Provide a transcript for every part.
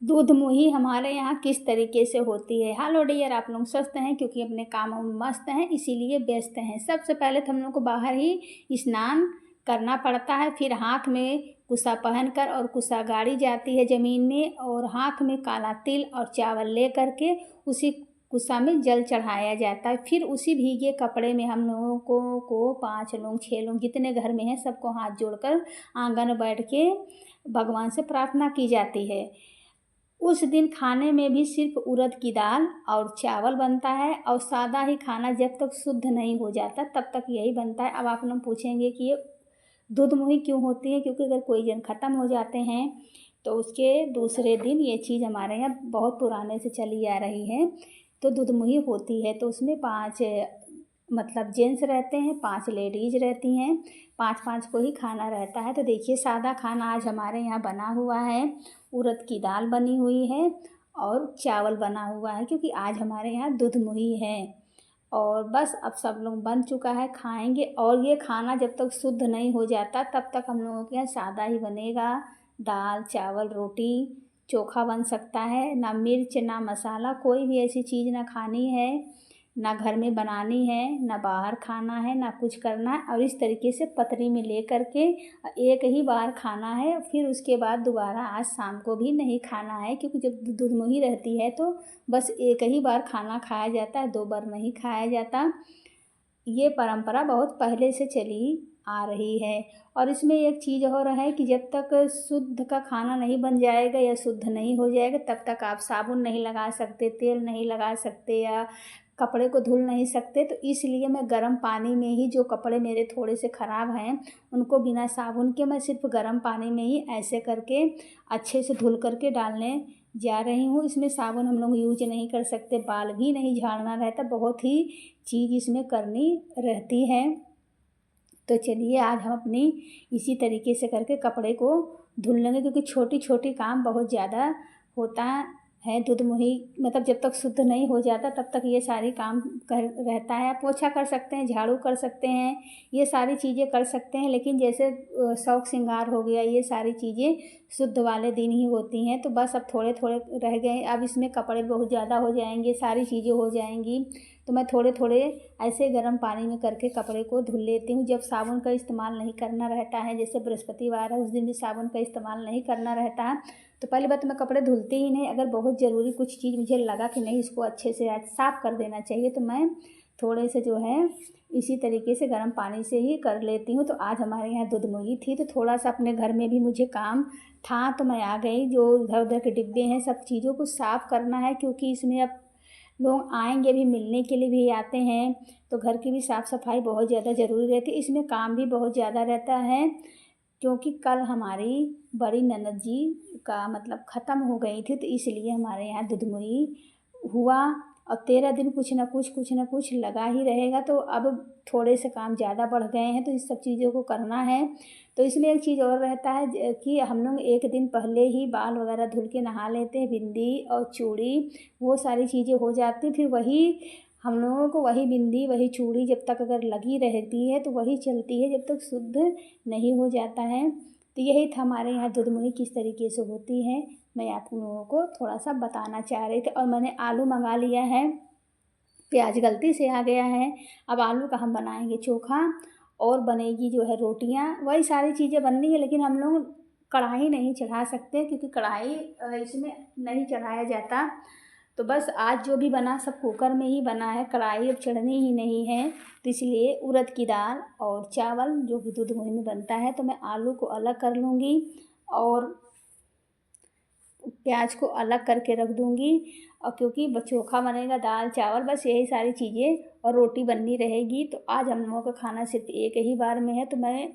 दूध मुही हमारे यहाँ किस तरीके से होती है। हेलो डियर, आप लोग स्वस्थ हैं क्योंकि अपने कामों में मस्त हैं, इसीलिए व्यस्त हैं। सबसे पहले तो हम लोग को बाहर ही स्नान करना पड़ता है, फिर हाथ में कुसा पहनकर और कुसा गाड़ी जाती है ज़मीन में, और हाथ में काला तिल और चावल ले करके उसी कुसा में जल चढ़ाया जाता है। फिर उसी भीगे कपड़े में हम लोगों को 5 लोग 6 लोग जितने घर में हैं सबको हाथ जोड़कर आंगन में बैठ के भगवान से प्रार्थना की जाती है। उस दिन खाने में भी सिर्फ उड़द की दाल और चावल बनता है, और सादा ही खाना जब तक शुद्ध नहीं हो जाता तब तक यही बनता है। अब आप लोग पूछेंगे कि ये दूध मुही क्यों होती है, क्योंकि अगर कोई जन ख़त्म हो जाते हैं तो उसके दूसरे दिन ये चीज़ हमारे यहाँ बहुत पुराने से चली आ रही है, तो दूध मुही होती है। तो उसमें 5 मतलब जेंट्स रहते हैं, 5 लेडीज़ रहती हैं, 5-5 को ही खाना रहता है। तो देखिए, सादा खाना आज हमारे यहाँ बना हुआ है, उड़द की दाल बनी हुई है और चावल बना हुआ है, क्योंकि आज हमारे यहाँ दूध मुही है। और बस अब सब लोग बन चुका है, खाएंगे। और ये खाना जब तक शुद्ध नहीं हो जाता तब तक हम लोगों के यहाँ सादा ही बनेगा। दाल चावल रोटी चोखा बन सकता है, ना मिर्च ना मसाला, कोई भी ऐसी चीज़ ना खानी है, ना घर में बनानी है, ना बाहर खाना है, ना कुछ करना है। और इस तरीके से पतरी में ले करके एक ही बार खाना है, फिर उसके बाद दोबारा आज शाम को भी नहीं खाना है, क्योंकि जब दूध मुही रहती है तो बस एक ही बार खाना खाया जाता है, 2 बार नहीं खाया जाता। ये परंपरा बहुत पहले से चली आ रही है। और इसमें एक चीज़ और है कि जब तक शुद्ध का खाना नहीं बन जाएगा या शुद्ध नहीं हो जाएगा तब तक आप साबुन नहीं लगा सकते, तेल नहीं लगा सकते, या कपड़े को धुल नहीं सकते। तो इसलिए मैं गर्म पानी में ही, जो कपड़े मेरे थोड़े से ख़राब हैं उनको बिना साबुन के मैं सिर्फ गर्म पानी में ही ऐसे करके अच्छे से धुल करके डालने जा रही हूँ। इसमें साबुन हम लोग यूज नहीं कर सकते, बाल भी नहीं झाड़ना रहता, बहुत ही चीज़ इसमें करनी रहती है। तो चलिए आज हम अपनी इसी तरीके से करके कपड़े को धुल लेंगे, क्योंकि छोटी छोटी काम बहुत ज़्यादा होता है। दूध मुही मतलब जब तक शुद्ध नहीं हो जाता तब तक ये सारी काम कर रहता है। पोछा कर सकते हैं, झाड़ू कर सकते हैं, ये सारी चीज़ें कर सकते हैं, लेकिन जैसे शौक श्रृंगार हो गया, ये सारी चीज़ें शुद्ध वाले दिन ही होती हैं। तो बस अब थोड़े थोड़े रह गए, अब इसमें कपड़े बहुत ज़्यादा हो जाएंगे, सारी चीज़ें हो जाएंगी, तो मैं थोड़े थोड़े ऐसे गर्म पानी में करके कपड़े को धुल लेती हूँ। जब साबुन का इस्तेमाल नहीं करना रहता है, जैसे बृहस्पतिवार है उस दिन भी साबुन का इस्तेमाल नहीं करना रहता है, तो पहली बात मैं कपड़े धुलती ही नहीं। अगर बहुत ज़रूरी कुछ चीज़ मुझे लगा कि नहीं इसको अच्छे से आज साफ़ कर देना चाहिए, तो मैं थोड़े से जो है इसी तरीके से गर्म पानी से ही कर लेती हूँ। तो आज हमारे यहाँ दूध मुही थी, तो थोड़ा सा अपने घर में भी मुझे काम था, तो मैं आ गई। जो इधर उधर के डिब्बे हैं सब चीज़ों को साफ़ करना है, क्योंकि इसमें अब लोग आएंगे भी, मिलने के लिए भी आते हैं, तो घर की भी साफ़ सफाई बहुत ज़्यादा ज़रूरी रहती है। इसमें काम भी बहुत ज़्यादा रहता है, क्योंकि कल हमारी बड़ी ननद जी का मतलब ख़त्म हो गई थी, तो इसलिए हमारे यहाँ दूध मुही हुआ। और 13 दिन कुछ ना कुछ लगा ही रहेगा। तो अब थोड़े से काम ज़्यादा बढ़ गए हैं, तो इस सब चीज़ों को करना है। तो इसमें एक चीज़ और रहता है कि हम लोग एक दिन पहले ही बाल वगैरह धुल के नहा लेते हैं, बिंदी और चूड़ी वो सारी चीज़ें हो जाती, फिर वही हम लोगों को वही बिंदी वही चूड़ी जब तक अगर लगी रहती है तो वही चलती है जब तक शुद्ध नहीं हो जाता है। तो यही था हमारे यहाँ दूध मुही किस तरीके से होती है, मैं आप लोगों को थोड़ा सा बताना चाह रही थी। और मैंने आलू मंगा लिया है, प्याज गलती से आ गया है। अब आलू का हम बनाएंगे चोखा, और बनेगी जो है रोटियां, वही सारी चीज़ें बननी है। लेकिन हम लोग कढ़ाई नहीं चढ़ा सकते, क्योंकि कढ़ाई इसमें नहीं चढ़ाया जाता। तो बस आज जो भी बना सब कुकर में ही बना है, कढ़ाई अब चढ़नी ही नहीं है। तो इसलिए उड़द की दाल और चावल जो भी दूध मुही में बनता है, तो मैं आलू को अलग कर लूँगी और प्याज को अलग करके रख दूँगी। और क्योंकि चोखा बनेगा, दाल चावल बस यही सारी चीज़ें, और रोटी बननी रहेगी। तो आज हम लोगों का खाना सिर्फ एक ही बार में है। तो मैं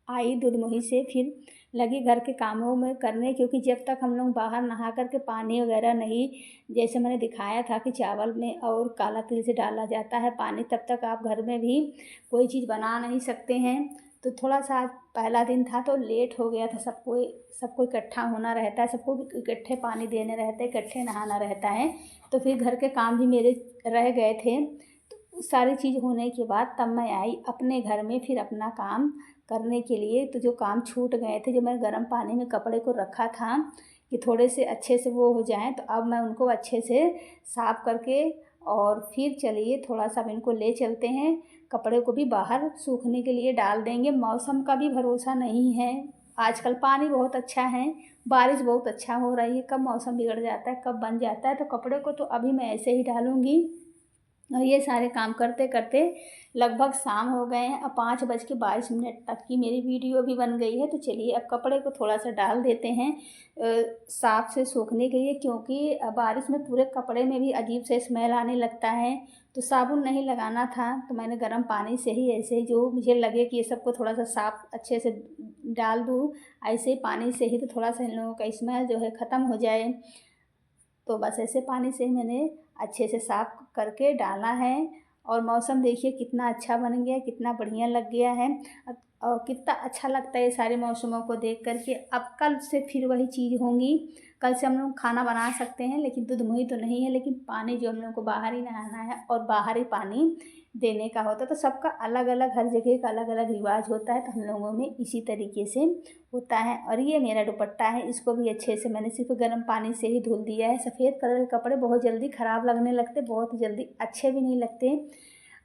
आई दूध मुही से, फिर लगी घर के कामों में करने, क्योंकि जब तक हम लोग बाहर नहा करके पानी वगैरह नहीं, जैसे मैंने दिखाया था कि चावल में और काला तिल से डाला जाता है पानी, तब तक आप घर में भी कोई चीज़ बना नहीं सकते हैं। तो थोड़ा सा आज पहला दिन था तो लेट हो गया था, सबको इकट्ठा होना रहता है, सबको इकट्ठे पानी देने रहते हैं, इकट्ठे नहाना रहता है। तो फिर घर के काम भी मेरे रह गए थे। तो सारी चीज़ होने के बाद तब मैं आई अपने घर में फिर अपना काम करने के लिए। तो जो काम छूट गए थे, जो मैं गर्म पानी में कपड़े को रखा था कि थोड़े से अच्छे से वो हो जाएँ। तो अब मैं उनको अच्छे से साफ़ करके और फिर चलिए थोड़ा सा अब इनको ले चलते हैं, कपड़े को भी बाहर सूखने के लिए डाल देंगे। मौसम का भी भरोसा नहीं है, आजकल पानी बहुत अच्छा है, बारिश बहुत अच्छा हो रही है, कब मौसम बिगड़ जाता है, कब बन जाता है। तो कपड़े को तो अभी मैं ऐसे ही डालूँगी। और ये सारे काम करते करते लगभग शाम हो गए हैं। अब 5:22 तक की मेरी वीडियो भी बन गई है। तो चलिए अब कपड़े को थोड़ा सा डाल देते हैं साफ़ से सूखने के लिए, क्योंकि बारिश में पूरे कपड़े में भी अजीब से स्मेल आने लगता है। तो साबुन नहीं लगाना था, तो मैंने गर्म पानी से ही ऐसे ही जो मुझे लगे कि ये सबको थोड़ा सा साफ़ अच्छे से डाल दूँ, ऐसे ही पानी से ही, तो थोड़ा सा इन लोगों का स्मेल जो है ख़त्म हो जाए। तो बस ऐसे पानी से मैंने अच्छे से साफ़ करके डाला है। और मौसम देखिए कितना अच्छा बन गया, कितना बढ़िया लग गया है। और कितना अच्छा लगता है ये सारे मौसमों को देख कर के। अब कल से फिर वही चीज़ होंगी, कल से हम लोग खाना बना सकते हैं, लेकिन दूध मुही तो नहीं है, लेकिन पानी जो हम लोगों को बाहर ही नहाना है और बाहर ही पानी देने का होता है। तो सबका अलग अलग, हर जगह का अलग अलग रिवाज होता है। तो हम लोगों में इसी तरीके से होता है। और ये मेरा दुपट्टा है, इसको भी अच्छे से मैंने सिर्फ गर्म पानी से ही धुल दिया है। सफ़ेद कलर के कपड़े बहुत जल्दी ख़राब लगने लगते, बहुत जल्दी अच्छे भी नहीं लगते।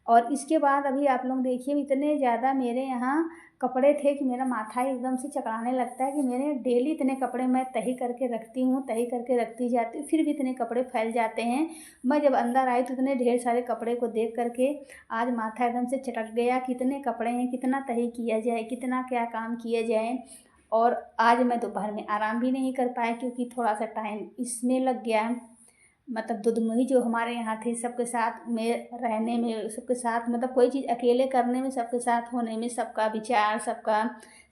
और इसके बाद अभी आप लोग देखिए इतने ज़्यादा मेरे यहाँ कपड़े थे कि मेरा माथा एकदम से चकराने लगता है कि मेरे डेली इतने कपड़े मैं तही करके रखती हूँ, तही करके रखती जाती हूँ, फिर भी इतने कपड़े फैल जाते हैं। मैं जब अंदर आई तो इतने ढेर सारे कपड़े को देख करके आज माथा एकदम से चटक गया, कितने कपड़े हैं, कितना तही किया जाए, कितना क्या काम किया जाए। और आज मैं दोपहर में आराम भी नहीं कर पाई, क्योंकि थोड़ा सा टाइम इसमें लग गया। मतलब दुधमुही जो हमारे यहाँ थी, सबके साथ में रहने में, सबके साथ मतलब कोई चीज़ अकेले करने में, सबके साथ होने में, सबका विचार, सबका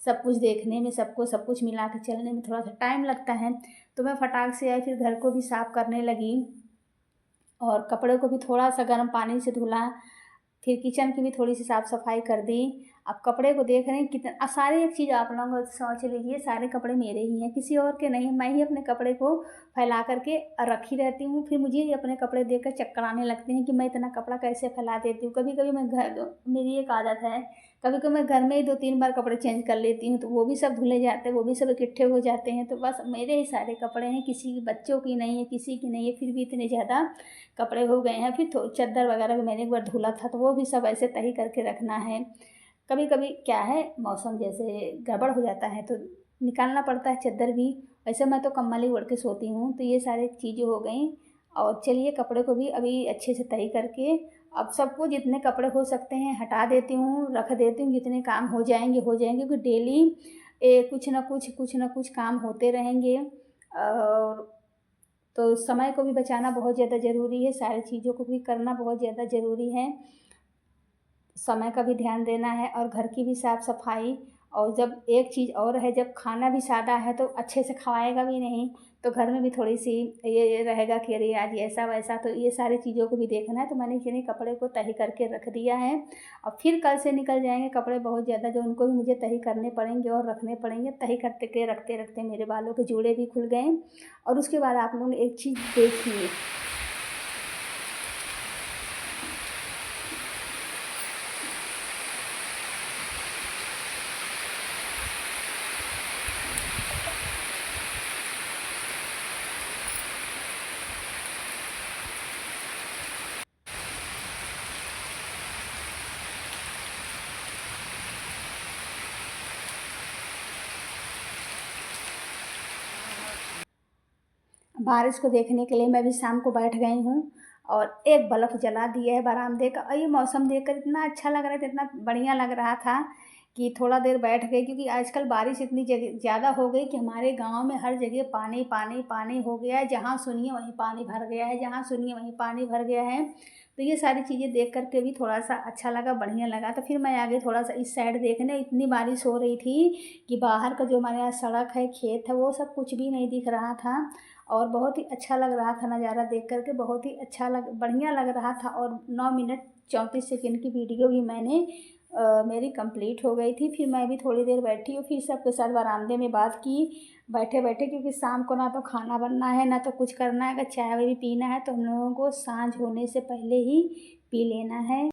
सब कुछ देखने में, सबको सब कुछ मिला के चलने में थोड़ा सा टाइम लगता है। तो मैं फटाक से आई, फिर घर को भी साफ़ करने लगी और कपड़े को भी थोड़ा सा गर्म पानी से धुला, फिर किचन की भी थोड़ी सी साफ़ सफाई कर दी। अब कपड़े को देख रहे हैं कितना सारे, एक चीज़ आप लोग सोच लीजिए, सारे कपड़े मेरे ही हैं, किसी और के नहीं। मैं ही अपने कपड़े को फैला करके रखी रहती हूँ, फिर मुझे ही अपने कपड़े देखकर चक्कर आने लगते हैं कि मैं इतना कपड़ा कैसे फैला देती हूँ। कभी कभी मैं मेरी एक आदत है, कभी कभी मैं घर में ही 2-3 बार कपड़े चेंज कर लेती हूँ, तो वो भी सब धुले जाते हैं, वो भी सब इकट्ठे हो जाते हैं। तो बस मेरे ही सारे कपड़े हैं, किसी की बच्चों की नहीं है, किसी की नहीं है, फिर भी इतने ज़्यादा कपड़े हो गए हैं। फिर चादर वगैरह भी मैंने एक बार धुला था, तो वो भी सब ऐसे तही करके रखना है। कभी कभी क्या है, मौसम जैसे गड़बड़ हो जाता है तो निकालना पड़ता है चादर भी। वैसे मैं तो कंबल ही ओढ़ के सोती हूँ। तो ये सारी चीज़ें हो गई। और चलिए कपड़े को भी अभी अच्छे से तय करके अब सबको जितने कपड़े हो सकते हैं हटा देती हूँ, रख देती हूँ, जितने काम हो जाएंगे हो जाएंगे, क्योंकि डेली कुछ ना कुछ काम होते रहेंगे। और तो समय को भी बचाना बहुत ज़्यादा ज़रूरी है, सारी चीज़ों को भी करना बहुत ज़्यादा ज़रूरी है। समय का भी ध्यान देना है और घर की भी साफ़ सफाई। और जब एक चीज़ और है, जब खाना भी सादा है तो अच्छे से खवाएगा भी नहीं, तो घर में भी थोड़ी सी ये रहेगा कि अरे आज ऐसा वैसा। तो ये सारी चीज़ों को भी देखना है। तो मैंने इतने कपड़े को तही करके रख दिया है। और फिर कल से निकल जाएंगे कपड़े बहुत ज़्यादा, जो उनको भी मुझे तही करने पड़ेंगे और रखने पड़ेंगे। तही करते के रखते रखते मेरे बालों के जूड़े भी खुल गए। और उसके बाद आप लोग एक चीज़ देखिए, बारिश को देखने के लिए मैं भी शाम को बैठ गई हूँ और एक बल्ब जला दिया है बरामदे का। और ये मौसम देखकर इतना अच्छा लग रहा था, इतना बढ़िया लग रहा था कि थोड़ा देर बैठ गई, क्योंकि आजकल बारिश इतनी ज़्यादा हो गई कि हमारे गांव में हर जगह पानी पानी पानी हो गया है। जहाँ सुनिए वहीं पानी भर गया है, जहाँ सुनिए वहीं पानी भर गया है। तो ये सारी चीज़ें देख करके भी थोड़ा सा अच्छा लगा, बढ़िया लगा। तो फिर मैं आगे थोड़ा सा इस साइड देखने, इतनी बारिश हो रही थी कि बाहर का जो हमारे यहाँ सड़क है, खेत है, वो सब कुछ भी नहीं दिख रहा था। और बहुत ही अच्छा लग रहा था नज़ारा देख करके, बहुत ही बढ़िया लग रहा था। और 9 मिनट 34 सेकंड की वीडियो भी मेरी कंप्लीट हो गई थी। फिर मैं भी थोड़ी देर बैठी और फिर सबके साथ बरामदे में बात की बैठे बैठे, क्योंकि शाम को ना तो खाना बनना है ना तो कुछ करना है। अगर चाय भी पीना है तो हम लोगों को सांझ होने से पहले ही पी लेना है।